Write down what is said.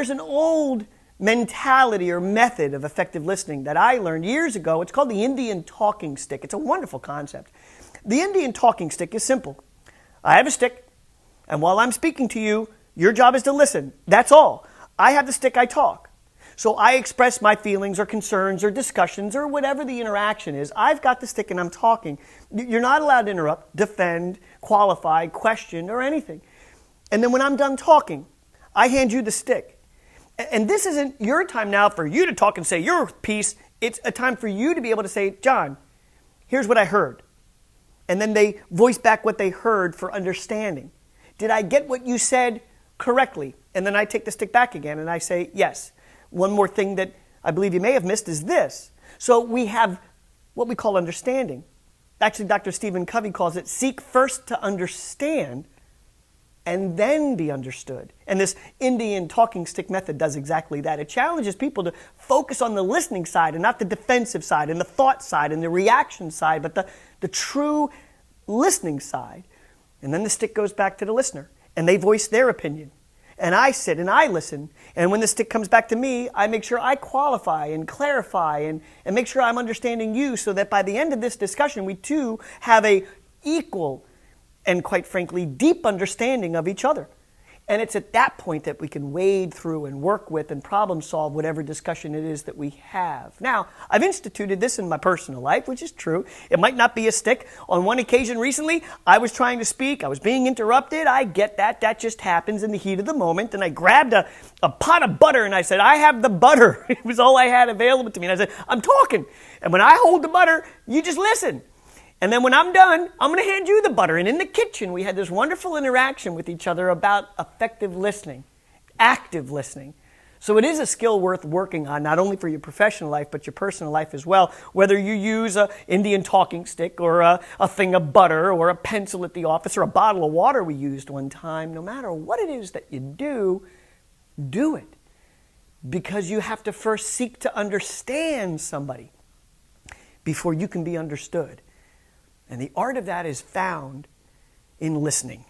there's an old mentality or method of effective listening that I learned years ago. It's called the Indian talking stick. It's a wonderful concept. The Indian talking stick is simple. I have a stick, and while I'm speaking to you, your job is to listen. That's all. I have the stick, I talk. So I express my feelings or concerns or discussions or whatever the interaction is. I've got the stick and I'm talking. You're not allowed to interrupt, defend, qualify, question, or anything. And then when I'm done talking, I hand you the stick. And this isn't your time now for you to talk and say your piece. It's a time for you to be able to say, John, here's what I heard. And then they voice back what they heard for understanding. Did I get what you said correctly? And then I take the stick back again and I say, yes. One more thing that I believe you may have missed is this. So we have what we call understanding. Actually, Dr. Stephen Covey calls it seek first to understand and then be understood. And this Indian talking stick method does exactly that. It challenges people to focus on the listening side and not the defensive side and the thought side and the reaction side, but the true listening side. And then the stick goes back to the listener and they voice their opinion. And I sit and I listen. And when the stick comes back to me, I make sure I qualify and clarify and make sure I'm understanding you so that by the end of this discussion, we too have a equal and quite frankly, deep understanding of each other. And it's at that point that we can wade through and work with and problem solve whatever discussion it is that we have. Now, I've instituted this in my personal life, which is true. It might not be a stick. On one occasion recently, I was trying to speak. I was being interrupted. I get that. That just happens in the heat of the moment. And I grabbed a pot of butter and I said, I have the butter. It was all I had available to me. And I said, I'm talking. And when I hold the butter, you just listen. And then when I'm done, I'm going to hand you the butter. And in the kitchen, we had this wonderful interaction with each other about effective listening, active listening. So it is a skill worth working on, not only for your professional life, but your personal life as well. Whether you use an Indian talking stick or a thing of butter or a pencil at the office or a bottle of water we used one time, no matter what it is that you do it. Because you have to first seek to understand somebody before you can be understood. And the art of that is found in listening.